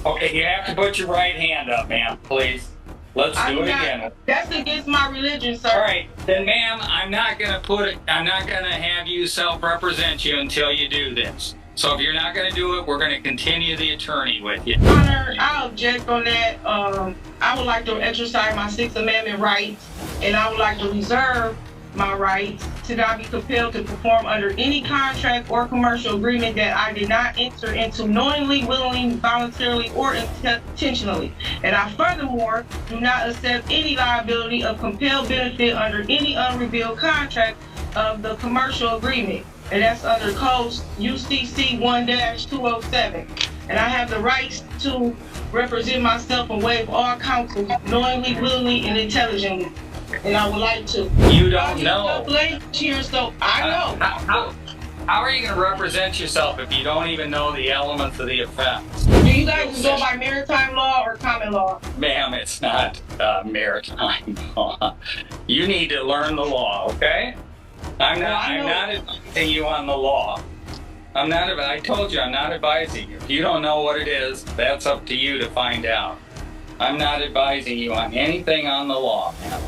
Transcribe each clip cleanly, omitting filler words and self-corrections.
Okay, you have to put your right hand up, ma'am, please. Let's do it again. That's against my religion, sir. All right, then, ma'am, I'm not gonna have you self-represent you until you do this. So if you're not gonna do it, we're gonna continue the attorney with you. Honor, I object on that. I would like to exercise my Sixth Amendment rights, and I would like to reserve my rights to not be compelled to perform under any contract or commercial agreement that I did not enter into knowingly, willingly, voluntarily, or intentionally. And I furthermore do not accept any liability of compelled benefit under any unrevealed contract of the commercial agreement. And that's under Code UCC 1-207. And I have the rights to represent myself and waive all counsel knowingly, willingly, and intelligently. And I would like to. You don't know. Here, so I know. How are you going to represent yourself if you don't even know the elements of the offense? Do you guys go by maritime law or common law? Ma'am, it's not maritime law. You need to learn the law, okay? I'm not advising you on the law. I told you I'm not advising you. If you don't know what it is, that's up to you to find out. I'm not advising you on anything on the law, ma'am.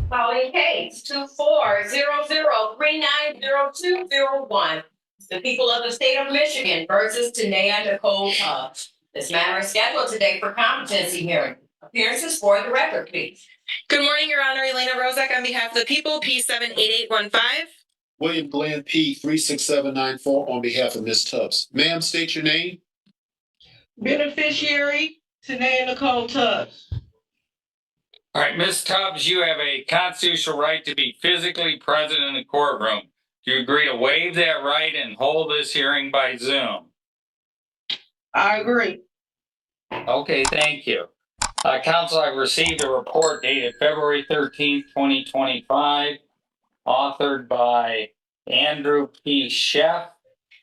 Calling case 2400390201. The people of the state of Michigan versus Tana Nicole Tubs. This matter is scheduled today for competency hearing. Appearances for the record, please. Good morning, Your Honor. Elena Rosac on behalf of the people, P78815. William Glenn, P36794 on behalf of Ms. Tubbs. Ma'am, state your name. Beneficiary, Tana Nicole Tubs. All right, Ms. Tubbs, you have a constitutional right to be physically present in the courtroom. Do you agree to waive that right and hold this hearing by Zoom? I agree. Okay, thank you. Counsel, I've received a report dated February 13th, 2025, authored by Andrew P. Sheff,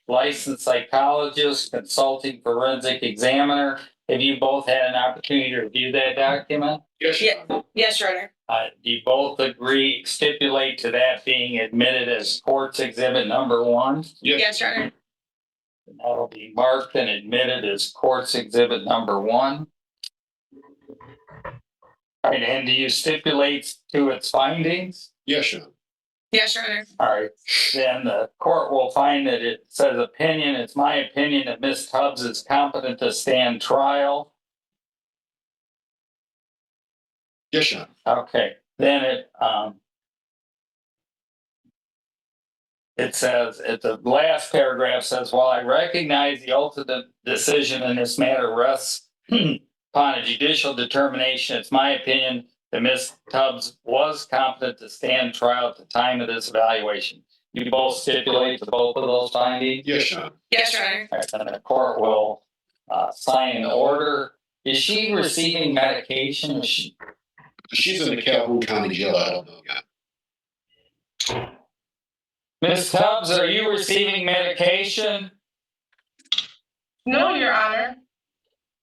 licensed psychologist, consulting forensic examiner. Have you both had an opportunity to review that document? Yes, Your Honor. Yes, Your Honor. Do you both stipulate to that being admitted as court's exhibit number 1? Yes, Your Honor. And that'll be marked and admitted as court's exhibit number 1. All right, and do you stipulate to its findings? Yes, Your Honor. Yes, Your Honor. All right, then the court will find that it says opinion. It's my opinion that Ms. Tubbs is competent to stand trial. Yes, Your Honor. Okay, then it says, at the last paragraph says, while I recognize the ultimate decision in this matter rests upon a judicial determination, it's my opinion that Ms. Tubbs was competent to stand trial at the time of this evaluation. You both stipulate to both of those findings? Yes, Your Honor. Yes, Your Honor. Right, then the court will sign an order. Is she receiving medication? She's in the Calhoun County Jail. I don't know yet. Ms. Tubbs, are you receiving medication? No, Your Honor.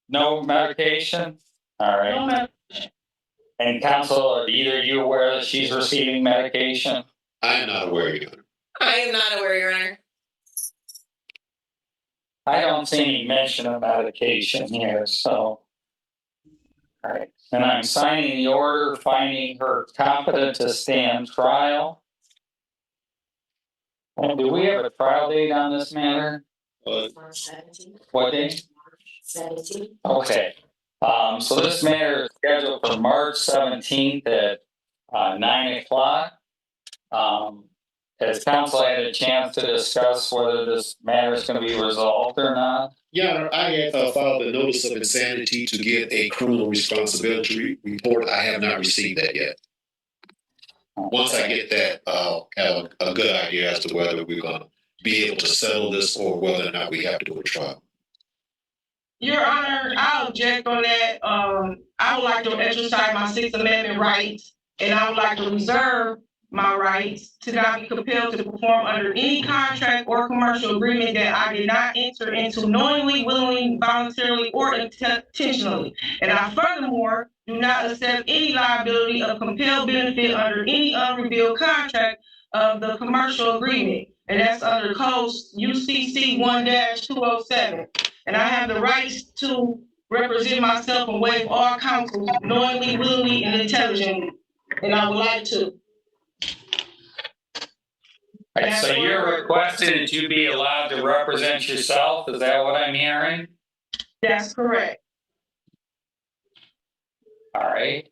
No medication? All right. No, ma'am. And counsel, are either of you aware that she's receiving medication? I am not aware, Your Honor. I am not aware, Your Honor. I don't see any mention of medication here, so. All right, and I'm signing the order finding her competent to stand trial. And do we have a trial date on this matter? March 17th. What date? 17th. Okay, so this matter is scheduled for March 17th at 9 o'clock. Has counsel had a chance to discuss whether this matter is going to be resolved or not? Yeah, I have filed a notice of insanity to get a criminal responsibility report. I have not received that yet. Once I get that, I'll have a good idea as to whether we're going to be able to settle this or whether or not we have to do a trial. Your Honor, I object on that. I would like to exercise my Sixth Amendment rights, and I would like to reserve my rights to not be compelled to perform under any contract or commercial agreement that I did not enter into knowingly, willingly, voluntarily, or intentionally. And I furthermore do not accept any liability of compelled benefit under any unrevealed contract of the commercial agreement. And that's under Code UCC 1-207. and I have the rights to represent myself and waive all counsel knowingly, willingly, and intelligently, and I would like to. Right, so you're requesting that you be allowed to represent yourself, is that what I'm hearing? That's correct. All right.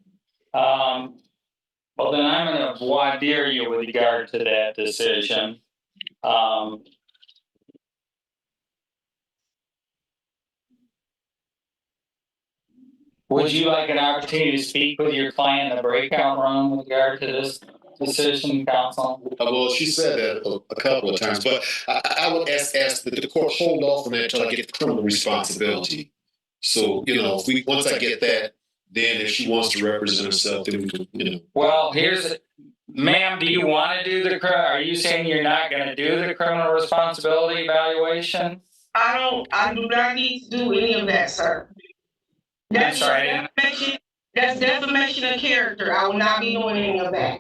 Well, then I'm gonna voir dire you with regard to that decision. Would you like an opportunity to speak with your client in the breakout room with regard to this decision, counsel? Well, she said that a couple of times, but I would ask that the court hold off on that until I get the criminal responsibility. So, once I get that, then if she wants to represent herself, then we can, Well, ma'am, do you want to do are you saying you're not going to do the criminal responsibility evaluation? I do not need to do any of that, sir. I'm sorry. That's defamation of character. I will not be doing any of that.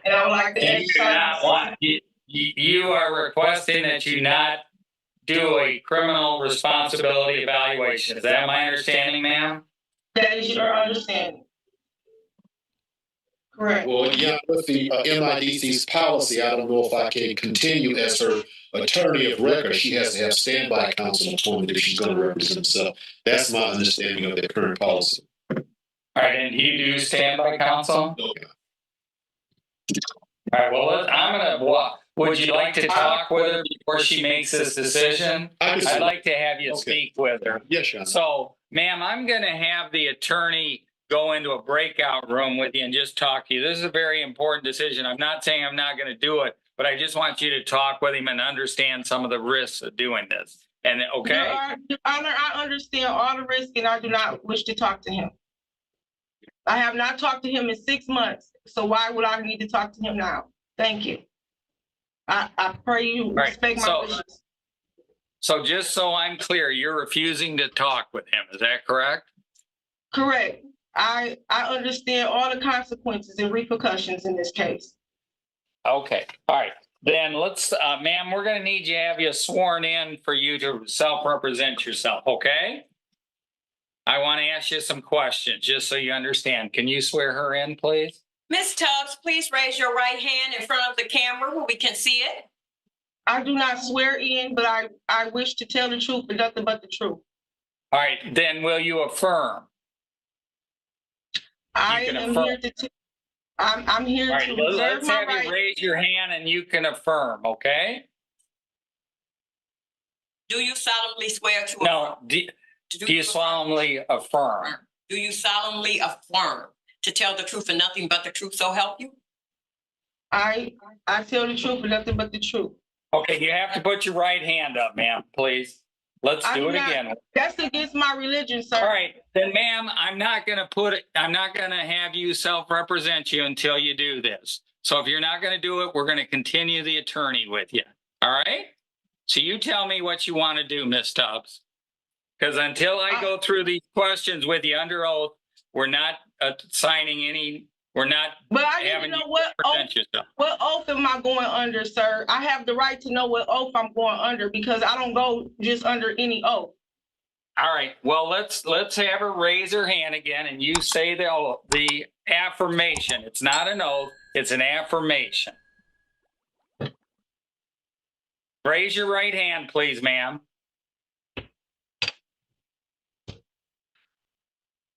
And I would like to exercise. You are requesting that you not do a criminal responsibility evaluation. Is that my understanding, ma'am? That is your understanding. Correct. Well, yeah, with the MIDC's policy, I don't know if I can continue as her attorney of record. She has to have standby counsel appointed if she's going to represent herself. That's my understanding of the current policy. All right, and you do standby counsel? Okay. All right, well, would you like to talk with her before she makes this decision? I'd like to have you speak with her. Yes, Your Honor. So, ma'am, I'm going to have the attorney go into a breakout room with you and just talk to you. This is a very important decision. I'm not saying I'm not going to do it, but I just want you to talk with him and understand some of the risks of doing this. And okay? Your Honor, I understand all the risks and I do not wish to talk to him. I have not talked to him in 6 months, so why would I need to talk to him now? Thank you. I pray you respect my wishes. So just so I'm clear, you're refusing to talk with him. Is that correct? Correct. I understand all the consequences and repercussions in this case. Okay. All right. Then let's, ma'am, we're going to need you to have you sworn in for you to self-represent yourself. Okay. I want to ask you some questions just so you understand. Can you swear her in, please? Ms. Tubbs, please raise your right hand in front of the camera where we can see it. I do not swear in, but I wish to tell the truth and nothing but the truth. All right. Then will you affirm? I am here to. I'm here to reserve my right. Let's have you raise your hand and you can affirm. Okay. Do you solemnly swear to? No. Do you solemnly affirm? Do you solemnly affirm to tell the truth and nothing but the truth, so help you? I tell the truth and nothing but the truth. Okay, you have to put your right hand up, ma'am, please. Let's do it again. That's against my religion, sir. All right, then, ma'am, I'm not going to have you self-represent you until you do this. So if you're not going to do it, we're going to continue the attorney with you. All right? So you tell me what you want to do, Ms. Tubbs. Because until I go through these questions with you under oath, we're not signing any. We're not. But I need to know what oath am I going under, sir? I have the right to know what oath I'm going under because I don't go just under any oath. All right. Well, let's have her raise her hand again, and you say the affirmation. It's not an oath. It's an affirmation. Raise your right hand, please, ma'am.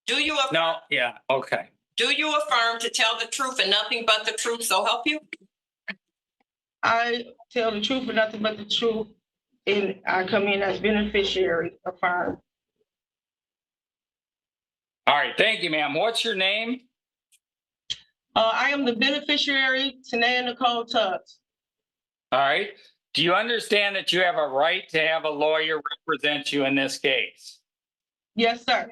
Do you affirm? No. Yeah. Okay. Do you affirm to tell the truth and nothing but the truth, so help you? I tell the truth and nothing but the truth, and I come in as beneficiary, affirm. All right. Thank you, ma'am. What's your name? I am the beneficiary, Tana Nicole Tubs. All right. Do you understand that you have a right to have a lawyer represent you in this case? Yes, sir.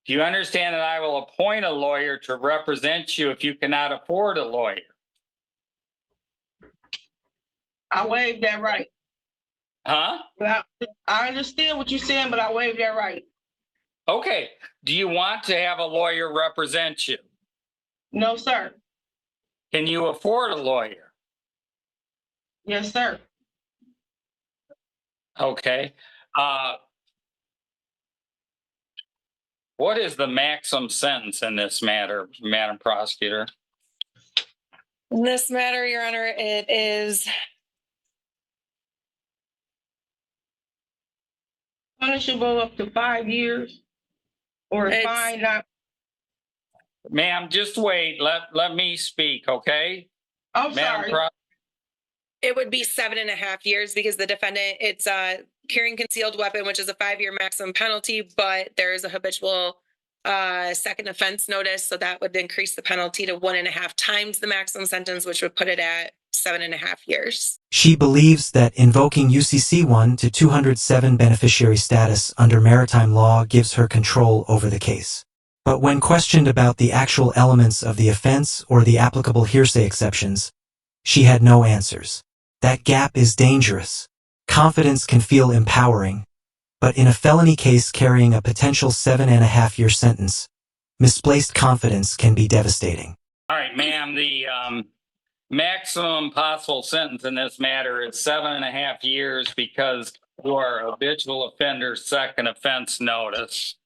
Do you understand that I will appoint a lawyer to represent you if you cannot afford a lawyer? I waive that right. Huh? I understand what you're saying, but I waive that right. Okay. Do you want to have a lawyer represent you? No, sir. Can you afford a lawyer? Yes, sir. Okay. What is the maximum sentence in this matter, Madam Prosecutor? In this matter, Your Honor, it is punishable up to 5 years or a It's- fine not. Ma'am, just wait. Let me speak, okay? I'm Madam sorry. it would be 7.5 years because the defendant, it's carrying concealed weapon, which is a 5-year maximum penalty, but there is a habitual second offense notice. So that would increase the penalty to 1.5 times the maximum sentence, which would put it at 7.5 years. She believes that invoking UCC 1 to 207 beneficiary status under maritime law gives her control over the case. But when questioned about the actual elements of the offense or the applicable hearsay exceptions, she had no answers. That gap is dangerous. Confidence can feel empowering, but in a felony case carrying a potential 7.5-year sentence, misplaced confidence can be devastating. All right, ma'am, the maximum possible sentence in this matter is 7.5 years because you are a habitual offender second offense notice.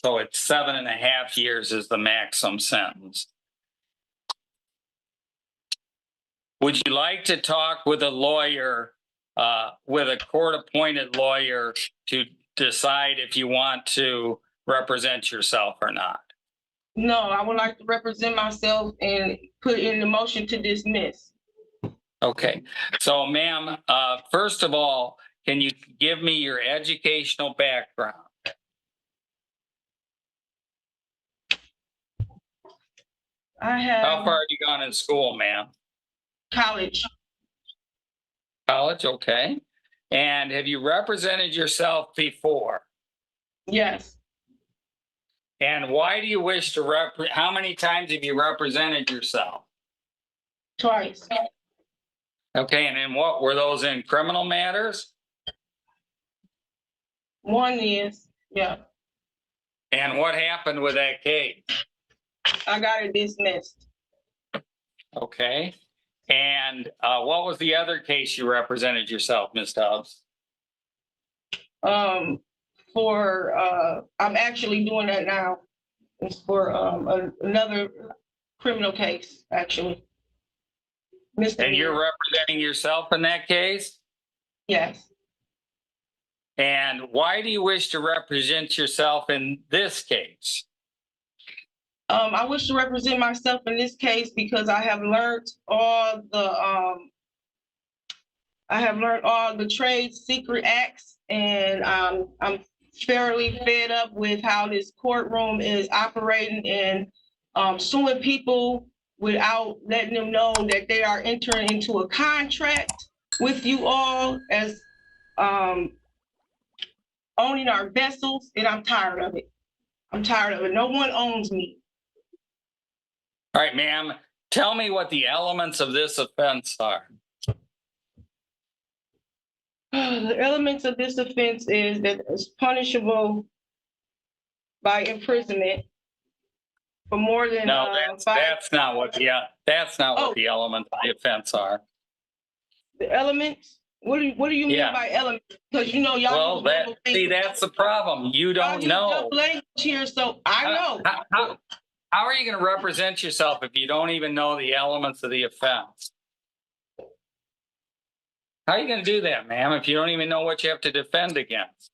So it's 7.5 years is the maximum sentence. Would you like to talk with a lawyer, with a court-appointed lawyer to decide if you want to represent yourself or not? No, I would like to represent myself and put in the motion to dismiss. Okay, so ma'am, first of all, can you give me your educational background? I have How far have you gone in school, ma'am? college. College, okay. And have you represented yourself before? Yes. And why do you wish to how many times have you represented yourself? Twice. Okay, and then what were those in criminal matters? One is, yeah, And what happened with that case? I got it dismissed. Okay. And what was the other case you represented yourself, Ms. Tubbs? I'm actually doing that now. It's for another criminal case, actually. And you're representing yourself in that case? Yes. And why do you wish to represent yourself in this case? I wish to represent myself in this case because I have learned all the trade secret acts, and I'm fairly fed up with how this courtroom is operating and suing people without letting them know that they are entering into a contract with you all as owning our vessels, and I'm tired of it. I'm tired of it. No one owns me. All right, ma'am, tell me what the elements of this offense are. The elements of this offense is that it's punishable by imprisonment for more than No, that's not what the elements of the offense are. The elements. What do you mean Yeah. by elements? Because you know y'all. Well, that's the problem. You don't know. Language here, so I know. How are you going to represent yourself if you don't even know the elements of the offense? How are you going to do that, ma'am, if you don't even know what you have to defend against?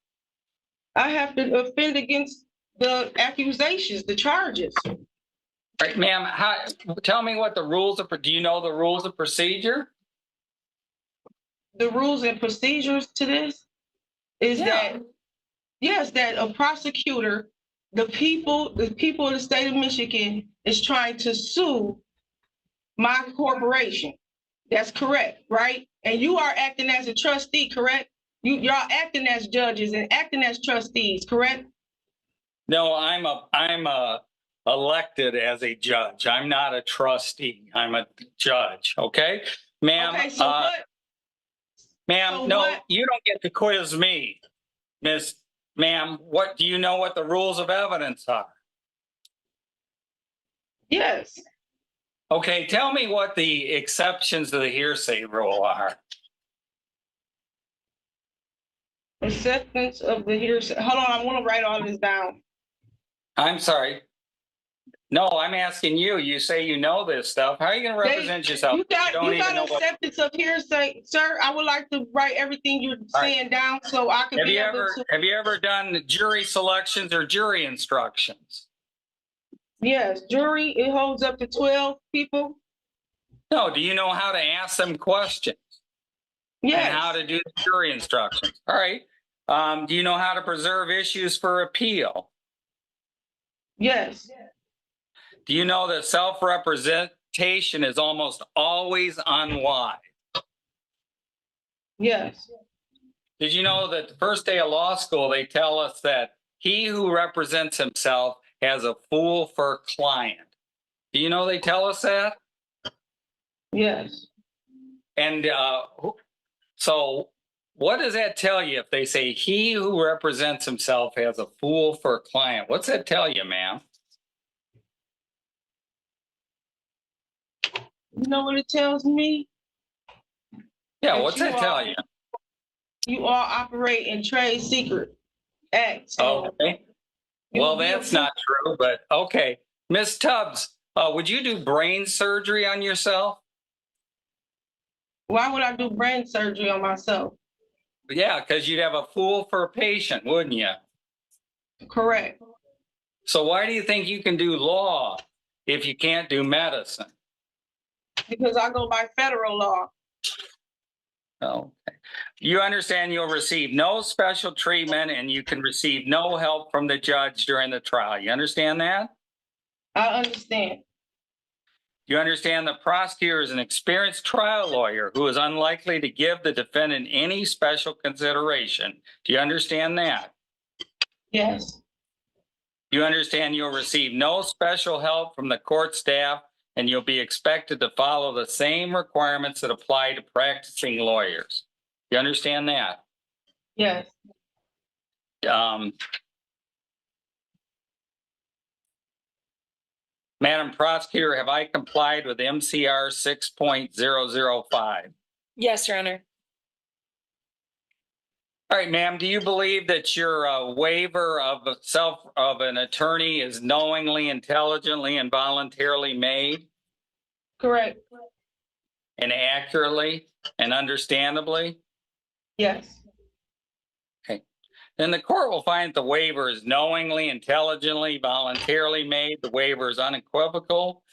I have to defend against the accusations, the charges. All right, ma'am, tell me what the rules of, do you know the rules of procedure? The rules and procedures to this is that a prosecutor, the people of the state of Michigan is trying to sue my corporation. That's correct, right? And you are acting as a trustee, correct? Y'all acting as judges and acting as trustees, correct? No, I'm elected as a judge. I'm not a trustee. I'm a judge. Okay, ma'am. Okay, so what? Ma'am, so no, what? you don't get to quiz me, Ma'am. What do you know? What the rules of evidence are? Yes. Okay, tell me what the exceptions to the hearsay rule are. Acceptance of the hearsay. Hold on, I want to write all this down. I'm sorry. No, I'm asking you. You say you know this stuff. How are you going to represent yourself? You got don't even know what. acceptance of hearsay, sir. I would like to write everything you're saying down so I can Have be you able ever to. have you ever done jury selections or jury instructions? Yes, jury, it holds up to 12 people. No. Do you know how to ask them questions? Yes. And how to do the jury instructions? All right. Do you know how to preserve issues for appeal? Yes. Do you know that self-representation is almost always unwise? Yes. Did you know that the first day of law school, they tell us that he who represents himself has a fool for a client? Do you know they tell us that? Yes. And so what does that tell you if they say he who represents himself has a fool for a client? What's that tell you, ma'am? You know what it tells me? Yeah, That what's that tell you? You all operate in trade secret acts. Okay. Well, that's not true, but okay. Miss Tubbs, would you do brain surgery on yourself? Why would I do brain surgery on myself? Yeah, because you'd have a fool for a patient, wouldn't you? Correct. So why do you think you can do law if you can't do medicine? Because I go by federal law. Okay. You understand you'll receive no special treatment and you can receive no help from the judge during the trial. You understand that? I understand. You understand the prosecutor is an experienced trial lawyer who is unlikely to give the defendant any special consideration. Do you understand that? Yes. You understand you'll receive no special help from the court staff and you'll be expected to follow the same requirements that apply to practicing lawyers. You understand that? Yes. Madam Prosecutor, have I complied with MCR 6.005? Yes, Your Honor. All right, ma'am, do you believe that your waiver of an attorney is knowingly, intelligently, and voluntarily made? Correct. And accurately and understandably? Yes. Okay. Then the court will find that the waiver is knowingly, intelligently, voluntarily made. The waiver is unequivocal.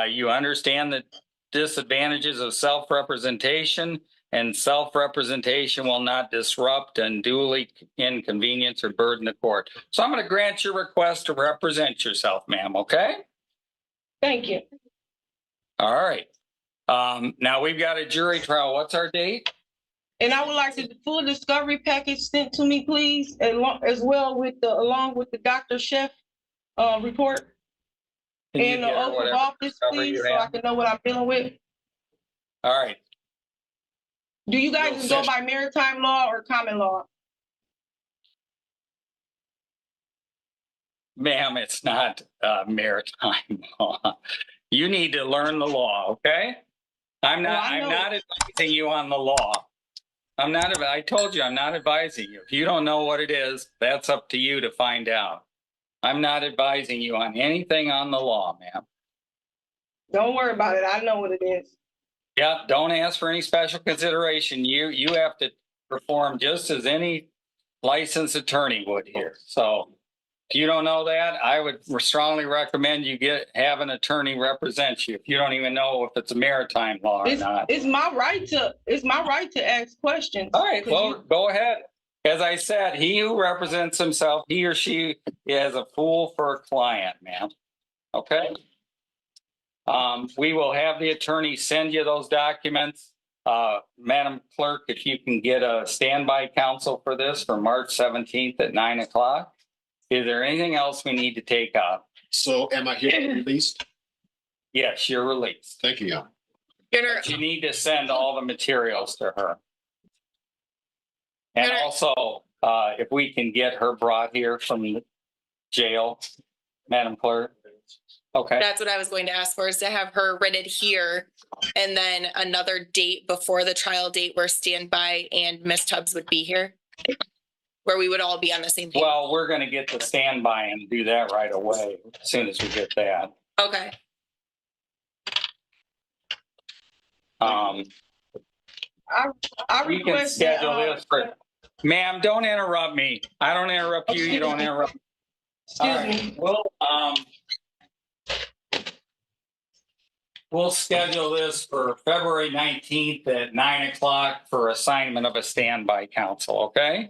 You understand the disadvantages of self-representation, and self-representation will not disrupt, unduly inconvenience, or burden the court. So I'm going to grant your request to represent yourself, ma'am, okay? Thank you. All right. Now we've got a jury trial. What's our date? And I would like the full discovery package sent to me, please, as well with along with the Dr. Chef report and the oath of office, please, so I can know what I'm dealing with. All right. Do you guys go by maritime law or common law? Ma'am, it's not maritime law. You need to learn the law, okay? I'm not advising you on the law. I told you I'm not advising you. If you don't know what it is, that's up to you to find out. I'm not advising you on anything on the law, ma'am. Don't worry about it. I know what it is. Yeah, don't ask for any special consideration. You have to perform just as any licensed attorney would here. So if you don't know that, I would strongly recommend you have an attorney represent you if you don't even know if it's a maritime law or not. It's my right to ask questions. All right, well, go ahead. As I said, he who represents himself, he or she is a fool for a client, ma'am. Okay? We will have the attorney send you those documents. Madam Clerk, if you can get a standby counsel for this for March 17th at 9 o'clock. Is there anything else we need to take up? So am I here released? Yes, you're released. Thank you. But you need to send all the materials to her. And also, if we can get her brought here from the jail, Madam Clerk. Okay. That's what I was going to ask for, is to have her written here and then another date before the trial date where standby and Ms. Tubbs would be here. where we would all be on the same page. Well, we're gonna get the standby and do that right away, as soon as we get that. Okay. I We can request that, schedule this for, ma'am, don't interrupt me. I don't interrupt you, you don't interrupt. All excuse me. right, we'll schedule this for February 19th at 9:00 for assignment of a standby counsel, okay?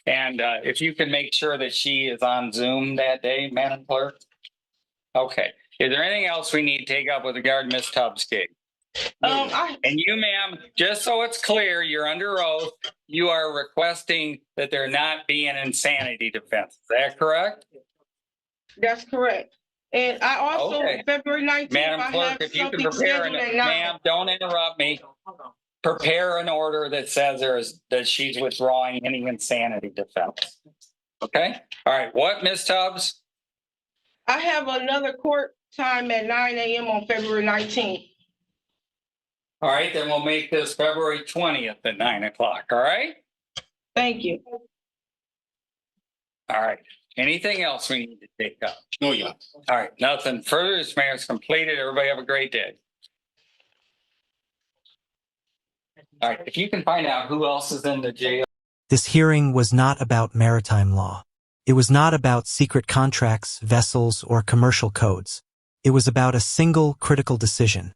And if you can make sure that she is on Zoom that day, Madam Clerk? Okay. Is there anything else we need to take up with regard to Ms. Tubbs' case? And you, ma'am, just so it's clear, you're under oath, you are requesting that there not be an insanity defense. Is that correct? That's correct. And I also, Okay. February 19th, Madam I Clerk, have if you can something prepare, scheduled at 9. ma'am, don't interrupt me. Prepare an order that says that she's withdrawing any insanity defense. Okay? All right. What, Ms. Tubbs? I have another court time at 9 a.m. on February 19th. All right, then we'll make this February 20th at 9:00. All right? Thank you. All right. Anything else we need to take up? No, yeah. All right, nothing further. This matter is completed. Everybody have a great day. All right, if you can find out who else is in the jail. This hearing was not about maritime law. It was not about secret contracts, vessels, or commercial codes. It was about a single critical decision: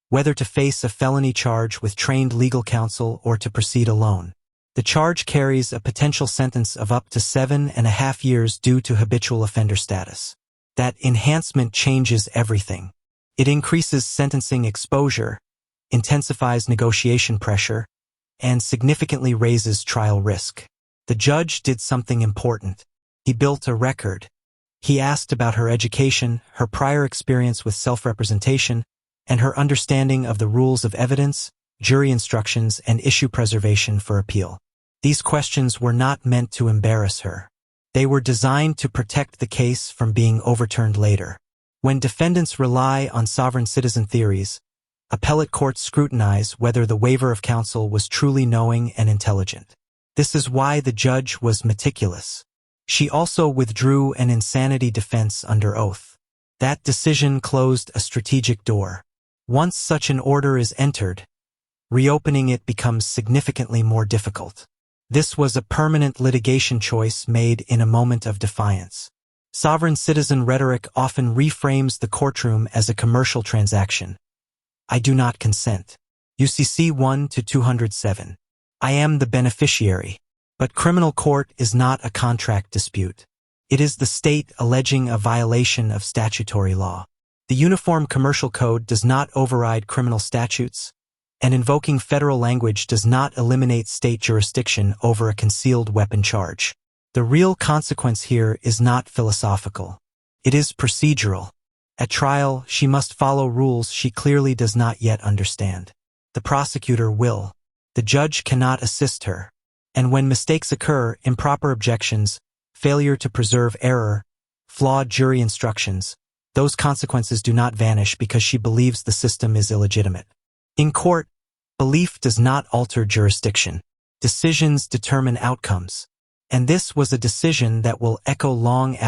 whether to face a felony charge with trained legal counsel or to proceed alone. The charge carries a potential sentence of up to 7.5 years due to habitual offender status. That enhancement changes everything. It increases sentencing exposure, intensifies negotiation pressure, and significantly raises trial risk. The judge did something important. He built a record. He asked about her education, her prior experience with self-representation, and her understanding of the rules of evidence, jury instructions, and issue preservation for appeal. These questions were not meant to embarrass her. They were designed to protect the case from being overturned later. When defendants rely on sovereign citizen theories, appellate courts scrutinize whether the waiver of counsel was truly knowing and intelligent. This is why the judge was meticulous. She also withdrew an insanity defense under oath. That decision closed a strategic door. Once such an order is entered, reopening it becomes significantly more difficult. This was a permanent litigation choice made in a moment of defiance. Sovereign citizen rhetoric often reframes the courtroom as a commercial transaction. I do not consent. UCC 1-207. I am the beneficiary. But criminal court is not a contract dispute. It is the state alleging a violation of statutory law. The Uniform Commercial Code does not override criminal statutes, and invoking federal language does not eliminate state jurisdiction over a concealed weapon charge. The real consequence here is not philosophical. It is procedural. At trial, she must follow rules she clearly does not yet understand. The prosecutor will. The judge cannot assist her. And when mistakes occur, improper objections, failure to preserve error, flawed jury instructions, those consequences do not vanish because she believes the system is illegitimate. In court, belief does not alter jurisdiction. Decisions determine outcomes. And this was a decision that will echo long after